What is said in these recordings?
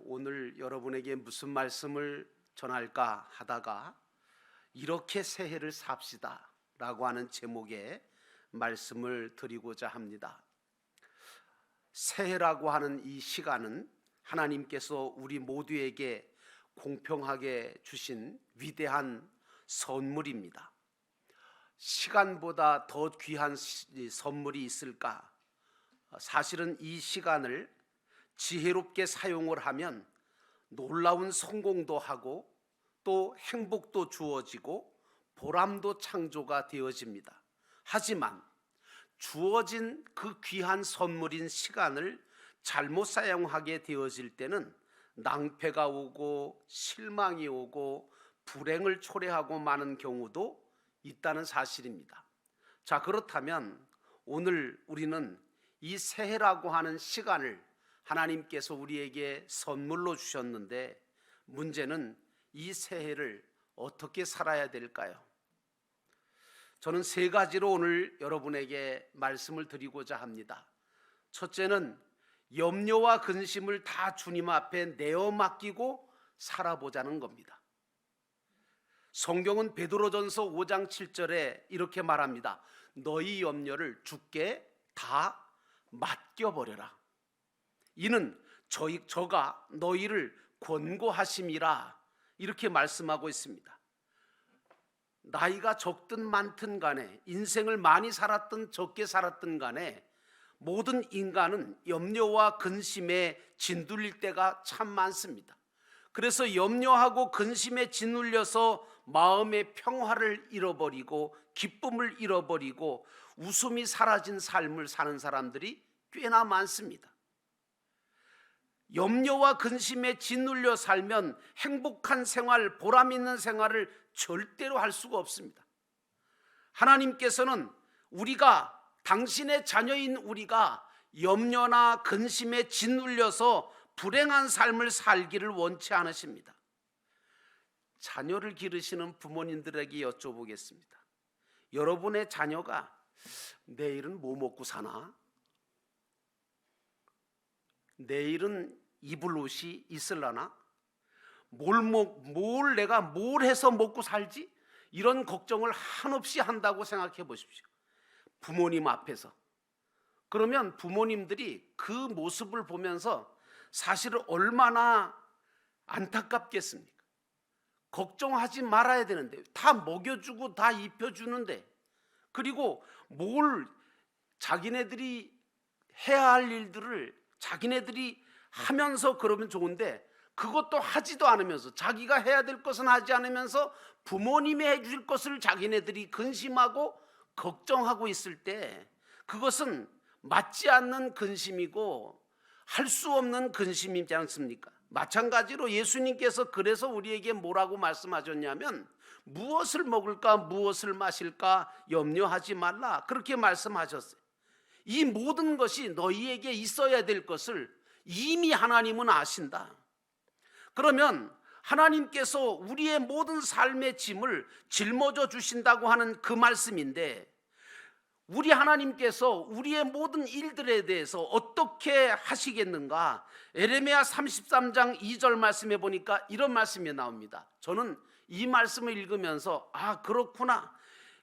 오늘 여러분에게 무슨 말씀을 전할까 하다가 이렇게 새해를 삽시다 라고 하는 제목의 말씀을 드리고자 합니다. 새해라고 하는 이 시간은 하나님께서 우리 모두에게 공평하게 주신 위대한 선물입니다. 시간보다 더 귀한 선물이 있을까? 사실은 이 시간을 지혜롭게 사용을 하면 놀라운 성공도 하고 또 행복도 주어지고 보람도 창조가 되어집니다. 하지만 주어진 그 귀한 선물인 시간을 잘못 사용하게 되어질 때는 낭패가 오고 실망이 오고 불행을 초래하고 마는 경우도 있다는 사실입니다. 자, 그렇다면 오늘 우리는 이 새해라고 하는 시간을 하나님께서 우리에게 선물로 주셨는데 문제는 이 새해를 어떻게 살아야 될까요? 저는 세 가지로 오늘 여러분에게 말씀을 드리고자 합니다. 첫째는 염려와 근심을 다 주님 앞에 내어 맡기고 살아보자는 겁니다. 성경은 베드로전서 5장 7절에 이렇게 말합니다. 너희 염려를 주께 다 맡겨버려라. 이는 저가 너희를 권고하심이라 이렇게 말씀하고 있습니다. 나이가 적든 많든 간에 인생을 많이 살았든 적게 살았든 간에 모든 인간은 염려와 근심에 짓눌릴 때가 참 많습니다. 그래서 염려하고 근심에 짓눌려서 마음의 평화를 잃어버리고 기쁨을 잃어버리고 웃음이 사라진 삶을 사는 사람들이 꽤나 많습니다. 염려와 근심에 짓눌려 살면 행복한 생활, 보람 있는 생활을 절대로 할 수가 없습니다. 하나님께서는 우리가, 당신의 자녀인 우리가 염려나 근심에 짓눌려서 불행한 삶을 살기를 원치 않으십니다. 자녀를 기르시는 부모님들에게 여쭤보겠습니다. 여러분의 자녀가 내일은 뭐 먹고 사나? 내일은 입을 옷이 있을라나? 내가 뭘 해서 먹고 살지? 이런 걱정을 한없이 한다고 생각해 보십시오. 부모님 앞에서. 그러면 부모님들이 그 모습을 보면서 사실은 얼마나 안타깝겠습니까? 걱정하지 말아야 되는데, 다 먹여주고 다 입혀주는데, 그리고 뭘 자기네들이 해야 할 일들을 자기네들이 하면서 그러면 좋은데 그것도 하지도 않으면서, 자기가 해야 될 것은 하지 않으면서 부모님이 해줄 것을 자기네들이 근심하고 걱정하고 있을 때 그것은 맞지 않는 근심이고 할 수 없는 근심이지 않습니까? 마찬가지로 예수님께서 그래서 우리에게 뭐라고 말씀하셨냐면 무엇을 먹을까 무엇을 마실까 염려하지 말라 그렇게 말씀하셨어요. 이 모든 것이 너희에게 있어야 될 것을 이미 하나님은 아신다. 그러면 하나님께서 우리의 모든 삶의 짐을 짊어져 주신다고 하는 그 말씀인데, 우리 하나님께서 우리의 모든 일들에 대해서 어떻게 하시겠는가? 에레미야 33장 2절 말씀에 보니까 이런 말씀이 나옵니다. 저는 이 말씀을 읽으면서 그렇구나.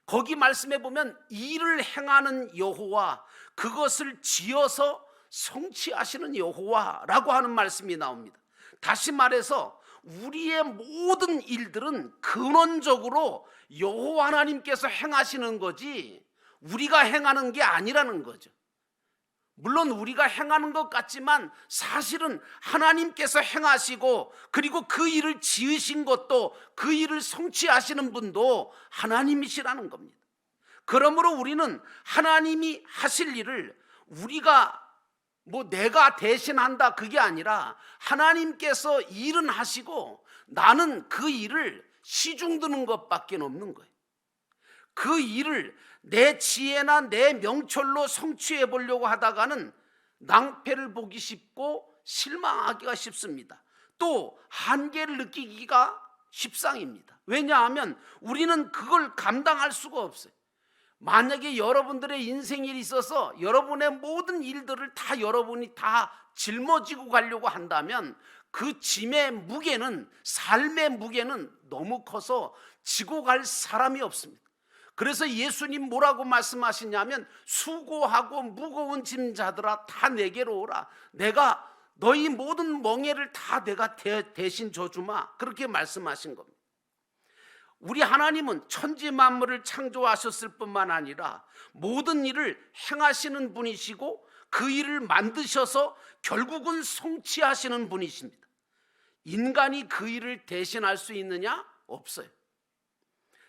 거기 말씀에 보면 일을 행하는 여호와, 그것을 지어서 성취하시는 여호와라고 하는 말씀이 나옵니다. 다시 말해서 우리의 모든 일들은 근원적으로 여호와 하나님께서 행하시는 거지 우리가 행하는 게 아니라는 거죠. 물론 우리가 행하는 것 같지만 사실은 하나님께서 행하시고, 그리고 그 일을 지으신 것도, 그 일을 성취하시는 분도 하나님이시라는 겁니다. 그러므로 우리는 하나님이 하실 일을 우리가 내가 대신한다 그게 아니라 하나님께서 일은 하시고 나는 그 일을 시중드는 것밖에 없는 거예요. 그 일을 내 지혜나 내 명철로 성취해 보려고 하다가는 낭패를 보기 쉽고 실망하기가 쉽습니다. 또 한계를 느끼기가 십상입니다. 왜냐하면 우리는 그걸 감당할 수가 없어요. 만약에 여러분들의 인생에 있어서 여러분의 모든 일들을 다 여러분이 다 짊어지고 가려고 한다면 그 짐의 무게는, 삶의 무게는 너무 커서 지고 갈 사람이 없습니다. 그래서 예수님 뭐라고 말씀하시냐면 수고하고 무거운 짐자들아 다 내게로 오라. 내가 너희 모든 멍에를 다 내가 대신 져주마. 그렇게 말씀하신 겁니다. 우리 하나님은 천지 만물을 창조하셨을 뿐만 아니라 모든 일을 행하시는 분이시고 그 일을 만드셔서 결국은 성취하시는 분이십니다. 인간이 그 일을 대신할 수 있느냐? 없어요.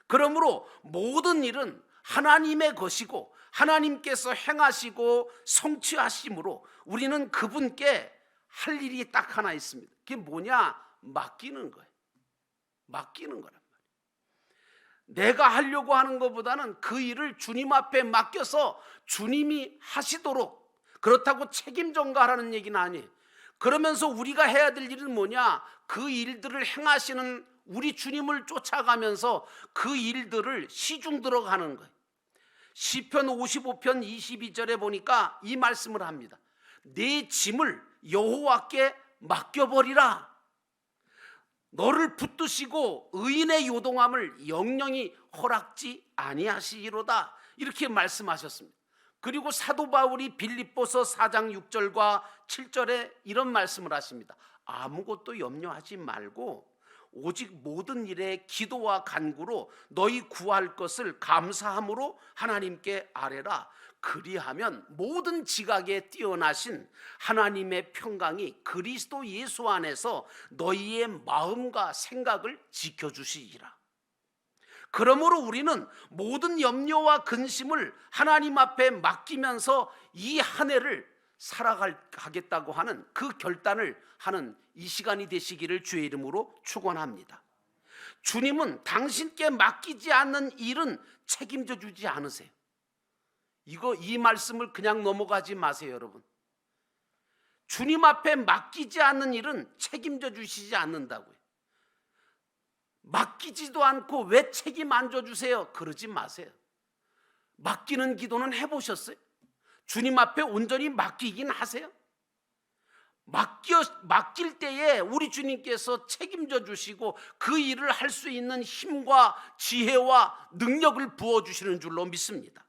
그러므로 모든 일은 하나님의 것이고 하나님께서 행하시고 성취하심으로 우리는 그분께 할 일이 딱 하나 있습니다. 그게 뭐냐? 맡기는 거예요. 맡기는 거란 말이에요. 내가 하려고 하는 것보다는 그 일을 주님 앞에 맡겨서 주님이 하시도록, 그렇다고 책임 전가하라는 얘기는 아니에요. 그러면서 우리가 해야 될 일은 뭐냐? 그 일들을 행하시는 우리 주님을 쫓아가면서 그 일들을 시중 들어가는 거예요. 시편 55편 22절에 보니까 이 말씀을 합니다. 내 짐을 여호와께 맡겨버리라. 너를 붙드시고 의인의 요동함을 영영이 허락지 아니하시리로다. 이렇게 말씀하셨습니다. 그리고 사도 바울이 빌립보서 4장 6절과 7절에 이런 말씀을 하십니다. 아무것도 염려하지 말고 오직 모든 일에 기도와 간구로 너희 구할 것을 감사함으로 하나님께 아뢰라. 그리하면 모든 지각에 뛰어나신 하나님의 평강이 그리스도 예수 안에서 너희의 마음과 생각을 지켜주시리라. 그러므로 우리는 모든 염려와 근심을 하나님 앞에 맡기면서 이 한 해를 살아가겠다고 하는 그 결단을 하는 이 시간이 되시기를 주의 이름으로 축원합니다. 주님은 당신께 맡기지 않는 일은 책임져 주지 않으세요. 이 말씀을 그냥 넘어가지 마세요, 여러분. 주님 앞에 맡기지 않는 일은 책임져 주시지 않는다고요. 맡기지도 않고 왜 책임 안 져주세요? 그러지 마세요. 맡기는 기도는 해보셨어요? 주님 앞에 온전히 맡기긴 하세요? 맡길 때에 우리 주님께서 책임져 주시고 그 일을 할 수 있는 힘과 지혜와 능력을 부어주시는 줄로 믿습니다.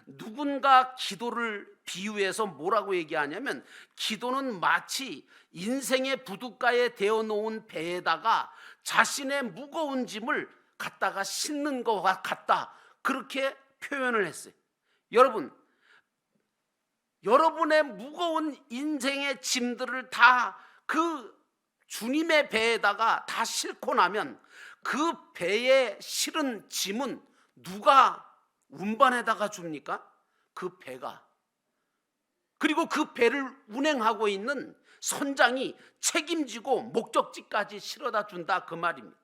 누군가 기도를 비유해서 뭐라고 얘기하냐면 기도는 마치 인생의 부둣가에 대어놓은 배에다가 자신의 무거운 짐을 갖다가 싣는 것과 같다, 그렇게 표현을 했어요. 여러분의 무거운 인생의 짐들을 다 그 주님의 배에다가 다 싣고 나면 그 배에 실은 짐은 누가 운반에다가 줍니까? 그 배가. 그리고 그 배를 운행하고 있는 선장이 책임지고 목적지까지 실어다 준다, 그 말입니다.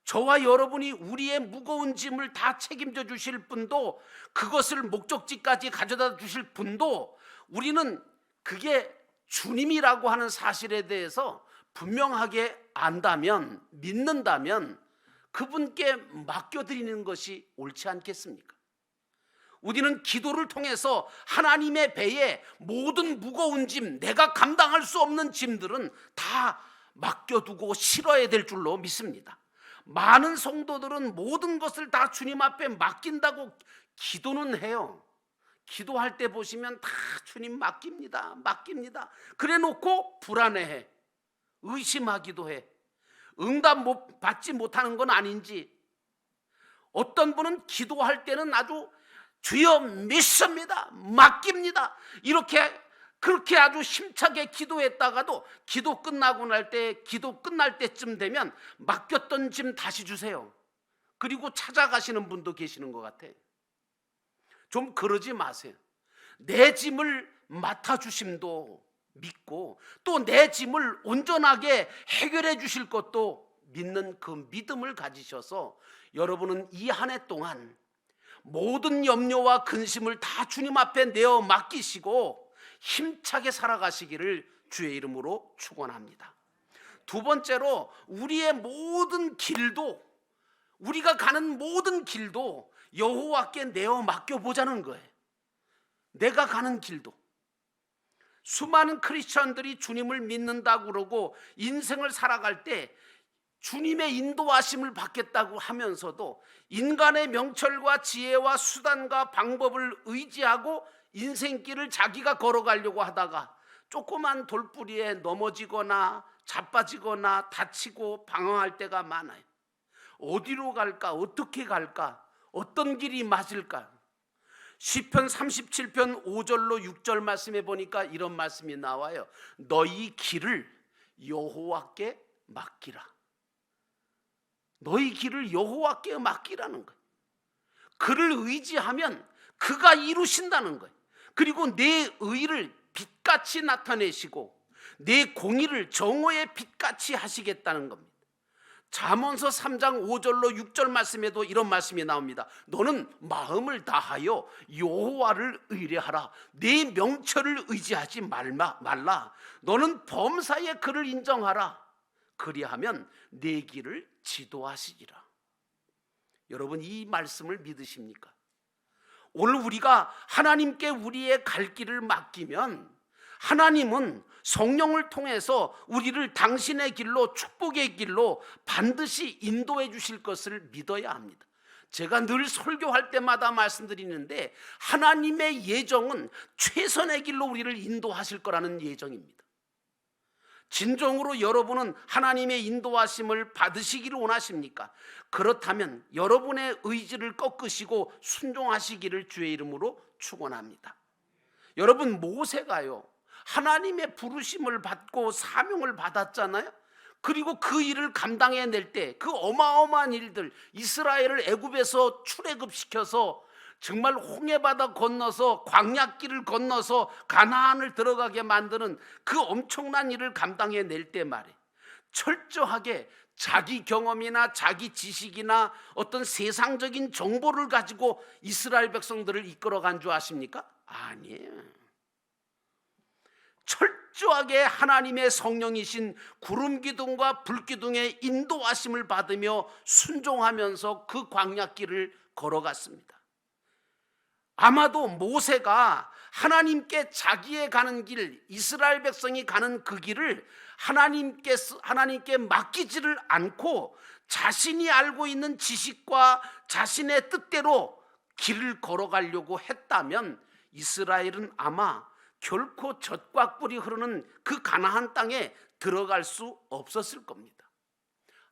저와 여러분이 우리의 무거운 짐을 다 책임져 주실 분도, 그것을 목적지까지 가져다 주실 분도, 우리는 그게 주님이라고 하는 사실에 대해서 분명하게 안다면, 믿는다면 그분께 맡겨드리는 것이 옳지 않겠습니까? 우리는 기도를 통해서 하나님의 배에 모든 무거운 짐, 내가 감당할 수 없는 짐들은 다 맡겨두고 실어야 될 줄로 믿습니다. 많은 성도들은 모든 것을 다 주님 앞에 맡긴다고 기도는 해요. 기도할 때 보시면 다 주님 맡깁니다, 맡깁니다. 그래 놓고 불안해해, 의심하기도 해. 응답 받지 못하는 건 아닌지. 어떤 분은 기도할 때는 아주 주여 믿습니다, 맡깁니다, 그렇게 아주 힘차게 기도했다가도 기도 끝날 때쯤 되면 맡겼던 짐 다시 주세요. 그리고 찾아가시는 분도 계시는 것 같아. 좀 그러지 마세요. 내 짐을 맡아주심도 믿고 또 내 짐을 온전하게 해결해 주실 것도 믿는 그 믿음을 가지셔서 여러분은 이 한 해 동안 모든 염려와 근심을 다 주님 앞에 내어 맡기시고 힘차게 살아가시기를 주의 이름으로 축원합니다. 두 번째로, 우리가 가는 모든 길도 여호와께 내어 맡겨보자는 거예요. 내가 가는 길도. 수많은 크리스천들이 주님을 믿는다고 그러고 인생을 살아갈 때 주님의 인도하심을 받겠다고 하면서도 인간의 명철과 지혜와 수단과 방법을 의지하고 인생길을 자기가 걸어가려고 하다가 조그만 돌부리에 넘어지거나 자빠지거나 다치고 방황할 때가 많아요. 어디로 갈까? 어떻게 갈까? 어떤 길이 맞을까? 시편 37편 5절로 6절 말씀에 보니까 이런 말씀이 나와요. 너희 길을 여호와께 맡기라. 너희 길을 여호와께 맡기라는 거예요. 그를 의지하면 그가 이루신다는 거예요. 그리고 내 의를 빛같이 나타내시고 내 공의를 정오의 빛같이 하시겠다는 겁니다. 잠언서 3장 5절로 6절 말씀에도 이런 말씀이 나옵니다. 너는 마음을 다하여 여호와를 의뢰하라. 네 명철을 의지하지 말라. 너는 범사에 그를 인정하라. 그리하면 내 길을 지도하시리라. 여러분, 이 말씀을 믿으십니까? 오늘 우리가 하나님께 우리의 갈 길을 맡기면 하나님은 성령을 통해서 우리를 당신의 길로, 축복의 길로 반드시 인도해 주실 것을 믿어야 합니다. 제가 늘 설교할 때마다 말씀드리는데 하나님의 예정은 최선의 길로 우리를 인도하실 거라는 예정입니다. 진정으로 여러분은 하나님의 인도하심을 받으시기를 원하십니까? 그렇다면 여러분의 의지를 꺾으시고 순종하시기를 주의 이름으로 축원합니다. 여러분, 모세가요, 하나님의 부르심을 받고 사명을 받았잖아요. 그리고 그 일을 감당해낼 때 그 어마어마한 일들, 이스라엘을 애굽에서 출애굽시켜서 정말 홍해바다 건너서 광야길을 건너서 가나안을 들어가게 만드는 그 엄청난 일을 감당해낼 때 말이에요, 철저하게 자기 경험이나 자기 지식이나 어떤 세상적인 정보를 가지고 이스라엘 백성들을 이끌어간 줄 아십니까? 아니에요. 철저하게 하나님의 성령이신 구름기둥과 불기둥의 인도하심을 받으며 순종하면서 그 광야길을 걸어갔습니다. 아마도 모세가 하나님께 자기의 가는 길, 이스라엘 백성이 가는 그 길을 하나님께 맡기지를 않고 자신이 알고 있는 지식과 자신의 뜻대로 길을 걸어가려고 했다면 이스라엘은 아마 결코 젖과 꿀이 흐르는 그 가나안 땅에 들어갈 수 없었을 겁니다.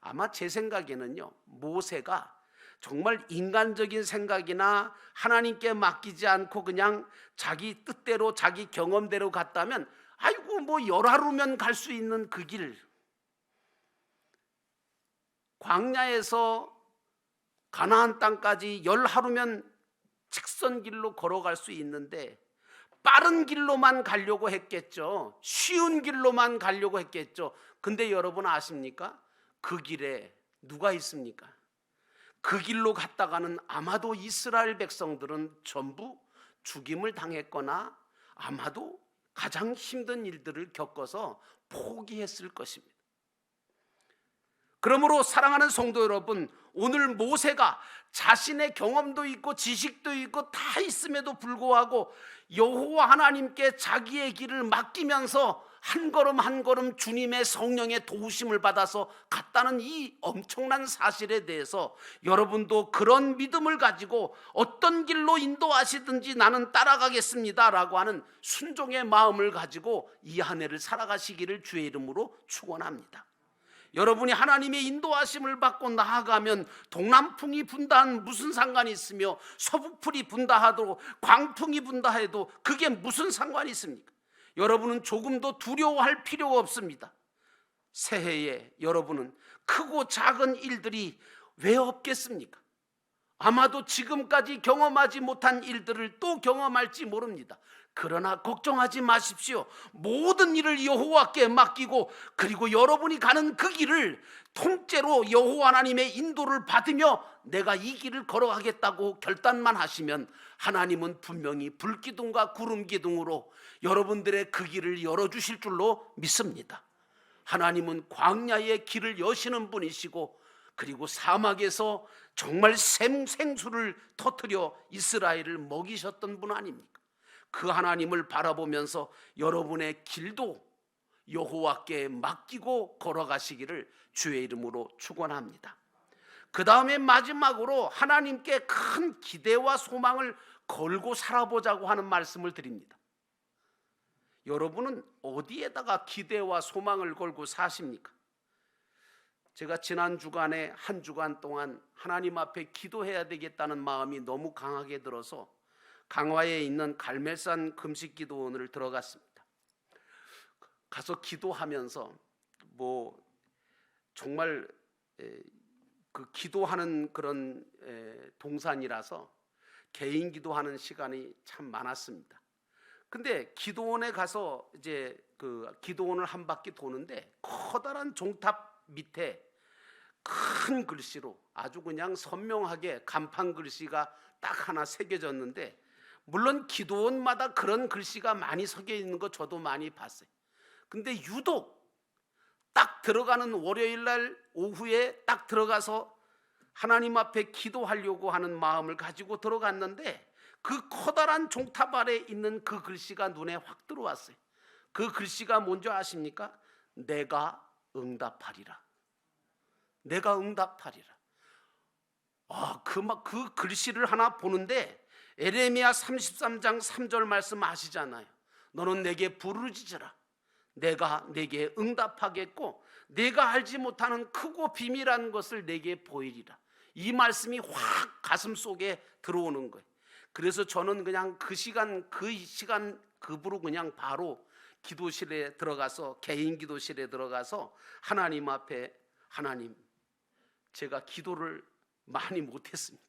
아마 제 생각에는요, 모세가 정말 인간적인 생각이나 하나님께 맡기지 않고 그냥 자기 뜻대로 자기 경험대로 갔다면 아이고 뭐 열하루면 갈 수 있는 그 길, 광야에서 가나안 땅까지 열하루면 직선길로 걸어갈 수 있는데 빠른 길로만 가려고 했겠죠. 쉬운 길로만 가려고 했겠죠. 근데 여러분 아십니까? 그 길에 누가 있습니까? 그 길로 갔다가는 아마도 이스라엘 백성들은 전부 죽임을 당했거나 아마도 가장 힘든 일들을 겪어서 포기했을 것입니다. 그러므로 사랑하는 성도 여러분, 오늘 모세가 자신의 경험도 있고 지식도 있고 다 있음에도 불구하고 여호와 하나님께 자기의 길을 맡기면서 한 걸음 한 걸음 주님의 성령의 도우심을 받아서 갔다는 이 엄청난 사실에 대해서 여러분도 그런 믿음을 가지고 어떤 길로 인도하시든지 나는 따라가겠습니다 라고 하는 순종의 마음을 가지고 이 한 해를 살아가시기를 주의 이름으로 축원합니다. 여러분이 하나님의 인도하심을 받고 나아가면 동남풍이 분다 한 무슨 상관이 있으며 서북풍이 분다 하도 광풍이 분다 해도 그게 무슨 상관이 있습니까? 여러분은 조금도 두려워할 필요가 없습니다. 새해에 여러분은 크고 작은 일들이 왜 없겠습니까? 아마도 지금까지 경험하지 못한 일들을 또 경험할지 모릅니다. 그러나 걱정하지 마십시오. 모든 일을 여호와께 맡기고 그리고 여러분이 가는 그 길을 통째로 여호와 하나님의 인도를 받으며 내가 이 길을 걸어가겠다고 결단만 하시면 하나님은 분명히 불기둥과 구름기둥으로 여러분들의 그 길을 열어주실 줄로 믿습니다. 하나님은 광야의 길을 여시는 분이시고 그리고 사막에서 정말 생수를 터뜨려 이스라엘을 먹이셨던 분 아닙니까? 그 하나님을 바라보면서 여러분의 길도 여호와께 맡기고 걸어가시기를 주의 이름으로 축원합니다. 그 다음에 마지막으로 하나님께 큰 기대와 소망을 걸고 살아보자고 하는 말씀을 드립니다. 여러분은 어디에다가 기대와 소망을 걸고 사십니까? 제가 지난 주간에 한 주간 동안 하나님 앞에 기도해야 되겠다는 마음이 너무 강하게 들어서 강화에 있는 갈멜산 금식기도원을 들어갔습니다. 가서 기도하면서 정말 그 기도하는 그런 동산이라서 개인 기도하는 시간이 참 많았습니다. 근데 기도원에 가서 이제 그 기도원을 한 바퀴 도는데 커다란 종탑 밑에 큰 글씨로 아주 그냥 선명하게 간판 글씨가 딱 하나 새겨졌는데, 물론 기도원마다 그런 글씨가 많이 새겨 있는 거 저도 많이 봤어요. 근데 유독 딱 들어가는 월요일 날 오후에 딱 들어가서 하나님 앞에 기도하려고 하는 마음을 가지고 들어갔는데 그 커다란 종탑 아래 있는 그 글씨가 눈에 확 들어왔어요. 그 글씨가 뭔지 아십니까? 내가 응답하리라. 내가 응답하리라. 그 글씨를 하나 보는데 에레미야 33장 3절 말씀 아시잖아요. 너는 내게 부르짖으라. 내가 내게 응답하겠고 내가 알지 못하는 크고 비밀한 것을 내게 보이리라. 이 말씀이 확 가슴 속에 들어오는 거예요. 그래서 저는 그냥 그 시간 급으로 그냥 바로 기도실에 들어가서 개인 기도실에 들어가서 하나님 앞에, 하나님, 제가 기도를 많이 못했습니다.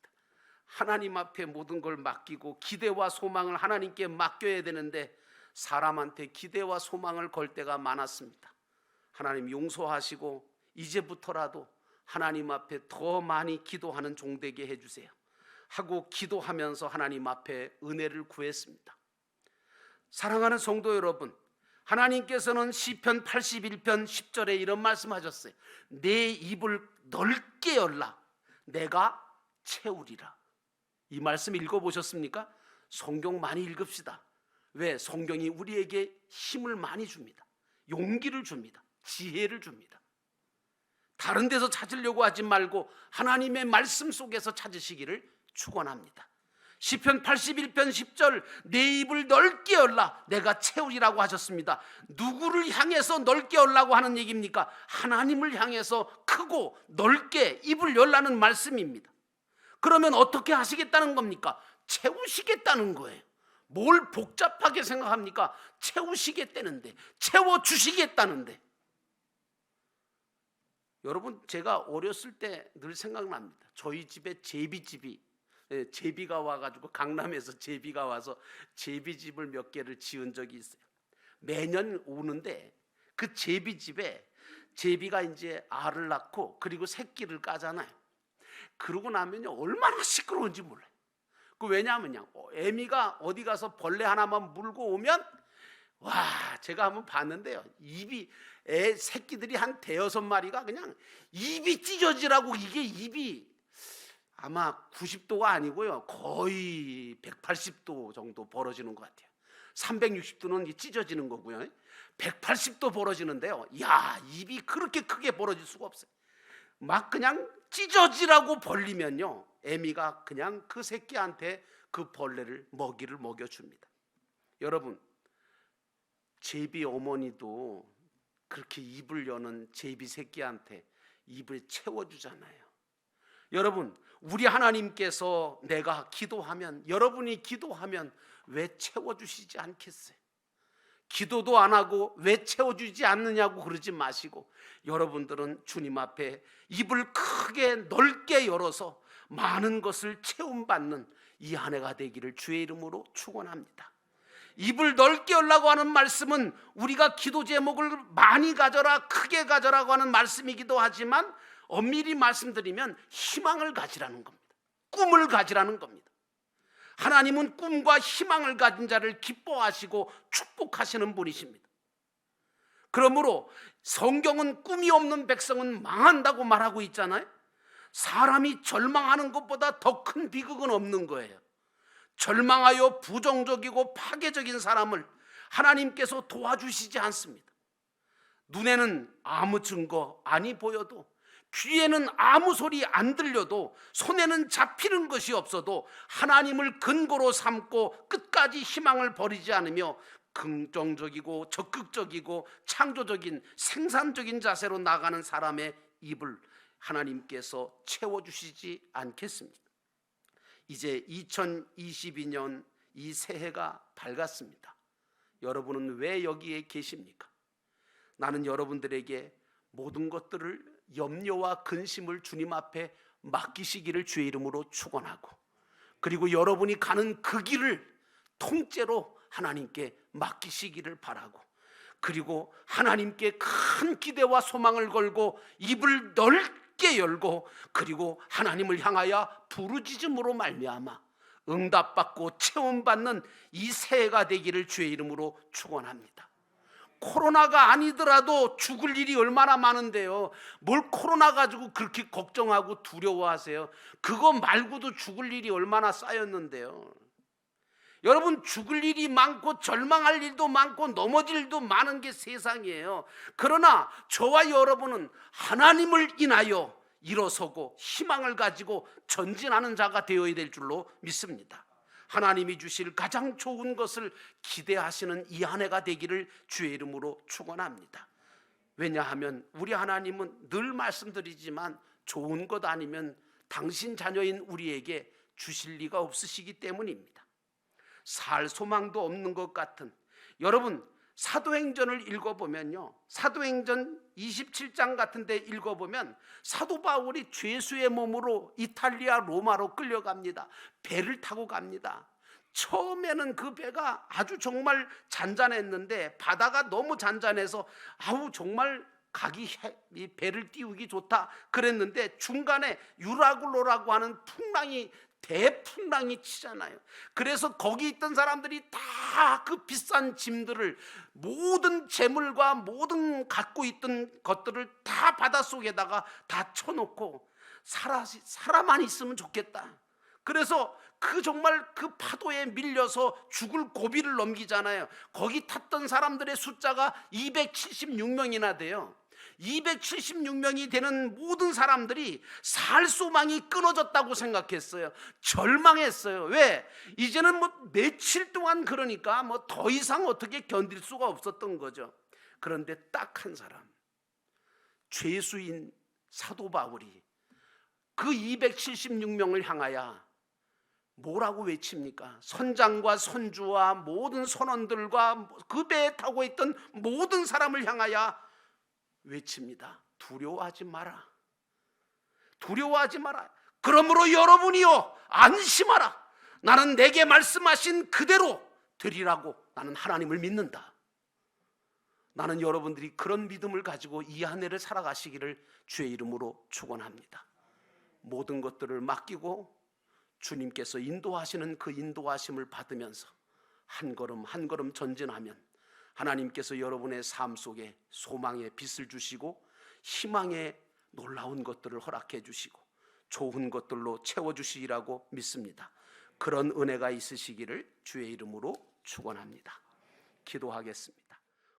하나님 앞에 모든 걸 맡기고 기대와 소망을 하나님께 맡겨야 되는데 사람한테 기대와 소망을 걸 때가 많았습니다. 하나님 용서하시고 이제부터라도 하나님 앞에 더 많이 기도하는 종 되게 해주세요 하고 기도하면서 하나님 앞에 은혜를 구했습니다. 사랑하는 성도 여러분, 하나님께서는 시편 81편 10절에 이런 말씀하셨어요. 내 입을 넓게 열라. 내가 채우리라. 이 말씀 읽어보셨습니까? 성경 많이 읽읍시다. 왜? 성경이 우리에게 힘을 많이 줍니다. 용기를 줍니다. 지혜를 줍니다. 다른 데서 찾으려고 하지 말고 하나님의 말씀 속에서 찾으시기를 축원합니다. 시편 81편 10절 내 입을 넓게 열라 내가 채우리라고 하셨습니다. 누구를 향해서 넓게 열라고 하는 얘기입니까? 하나님을 향해서 크고 넓게 입을 열라는 말씀입니다. 그러면 어떻게 하시겠다는 겁니까? 채우시겠다는 거예요. 뭘 복잡하게 생각합니까? 채우시겠다는데, 채워주시겠다는데. 여러분, 제가 어렸을 때 늘 생각납니다. 저희 집에 제비가 와가지고 강남에서 제비가 와서 제비집을 몇 개를 지은 적이 있어요. 매년 오는데 그 제비집에 제비가 이제 알을 낳고 그리고 새끼를 까잖아요. 그러고 나면요 얼마나 시끄러운지 몰라요. 왜냐하면요 애미가 어디 가서 벌레 하나만 물고 오면 제가 한번 봤는데요, 새끼들이 한 대여섯 마리가 그냥 입이 찢어지라고, 이게 입이 아마 90도가 아니고요 거의 180도 정도 벌어지는 것 같아요. 360도는 찢어지는 거고요 180도 벌어지는데요, 입이 그렇게 크게 벌어질 수가 없어요. 막 그냥 찢어지라고 벌리면요 애미가 그냥 그 새끼한테 그 벌레를 먹이를 먹여줍니다. 여러분, 제비 어머니도 그렇게 입을 여는 제비 새끼한테 입을 채워주잖아요. 여러분, 우리 하나님께서 내가 기도하면, 여러분이 기도하면 왜 채워주시지 않겠어요? 기도도 안 하고 왜 채워주지 않느냐고 그러지 마시고 여러분들은 주님 앞에 입을 크게 넓게 열어서 많은 것을 채움받는 이 한 해가 되기를 주의 이름으로 축원합니다. 입을 넓게 열라고 하는 말씀은 우리가 기도 제목을 많이 가져라, 크게 가져라고 하는 말씀이기도 하지만 엄밀히 말씀드리면 희망을 가지라는 겁니다. 꿈을 가지라는 겁니다. 하나님은 꿈과 희망을 가진 자를 기뻐하시고 축복하시는 분이십니다. 그러므로 성경은 꿈이 없는 백성은 망한다고 말하고 있잖아요. 사람이 절망하는 것보다 더 큰 비극은 없는 거예요. 절망하여 부정적이고 파괴적인 사람을 하나님께서 도와주시지 않습니다. 눈에는 아무 증거 아니 보여도, 귀에는 아무 소리 안 들려도, 손에는 잡히는 것이 없어도 하나님을 근거로 삼고 끝까지 희망을 버리지 않으며 긍정적이고 적극적이고 창조적인 생산적인 자세로 나가는 사람의 입을 하나님께서 채워주시지 않겠습니다. 이제 2022년 이 새해가 밝았습니다. 여러분은 왜 여기에 계십니까? 나는 여러분들에게 모든 것들을 염려와 근심을 주님 앞에 맡기시기를 주의 이름으로 축원하고, 그리고 여러분이 가는 그 길을 통째로 하나님께 맡기시기를 바라고, 그리고 하나님께 큰 기대와 소망을 걸고 입을 넓게 열고, 그리고 하나님을 향하여 부르짖음으로 말미암아 응답받고 체험받는 이 새해가 되기를 주의 이름으로 축원합니다. 코로나가 아니더라도 죽을 일이 얼마나 많은데요. 뭘 코로나 가지고 그렇게 걱정하고 두려워하세요? 그거 말고도 죽을 일이 얼마나 쌓였는데요. 여러분, 죽을 일이 많고 절망할 일도 많고 넘어질 일도 많은 게 세상이에요. 그러나 저와 여러분은 하나님을 인하여 일어서고 희망을 가지고 전진하는 자가 되어야 될 줄로 믿습니다. 하나님이 주실 가장 좋은 것을 기대하시는 이 한 해가 되기를 주의 이름으로 축원합니다. 왜냐하면 우리 하나님은 늘 말씀드리지만 좋은 것 아니면 당신 자녀인 우리에게 주실 리가 없으시기 때문입니다. 살 소망도 없는 것 같은, 여러분 사도행전을 읽어보면요, 사도행전 27장 같은 데 읽어보면 사도 바울이 죄수의 몸으로 이탈리아 로마로 끌려갑니다. 배를 타고 갑니다. 처음에는 그 배가 아주 정말 잔잔했는데 바다가 너무 잔잔해서 아우 정말 이 배를 띄우기 좋다 그랬는데, 중간에 유라굴로라고 하는 대풍랑이 치잖아요. 그래서 거기 있던 사람들이 다 그 비싼 짐들을, 모든 재물과 모든 갖고 있던 것들을 다 바닷속에다가 다 쳐놓고 살아만 있으면 좋겠다. 그래서 정말 그 파도에 밀려서 죽을 고비를 넘기잖아요. 거기 탔던 사람들의 숫자가 276명이나 돼요. 276명이 되는 모든 사람들이 살 소망이 끊어졌다고 생각했어요. 절망했어요. 왜? 이제는 며칠 동안, 그러니까 더 이상 어떻게 견딜 수가 없었던 거죠. 그런데 딱 한 사람, 죄수인 사도 바울이 그 276명을 향하여 뭐라고 외칩니까? 선장과 선주와 모든 선원들과 그 배에 타고 있던 모든 사람을 향하여 외칩니다. 두려워하지 마라. 두려워하지 마라. 그러므로 여러분이요 안심하라. 나는 내게 말씀하신 그대로 되리라고 나는 하나님을 믿는다. 나는 여러분들이 그런 믿음을 가지고 이 한 해를 살아가시기를 주의 이름으로 축원합니다. 모든 것들을 맡기고 주님께서 인도하시는 그 인도하심을 받으면서 한 걸음 한 걸음 전진하면 하나님께서 여러분의 삶 속에 소망의 빛을 주시고 희망의 놀라운 것들을 허락해 주시고 좋은 것들로 채워주시리라고 믿습니다. 그런 은혜가 있으시기를 주의 이름으로 축원합니다. 기도하겠습니다.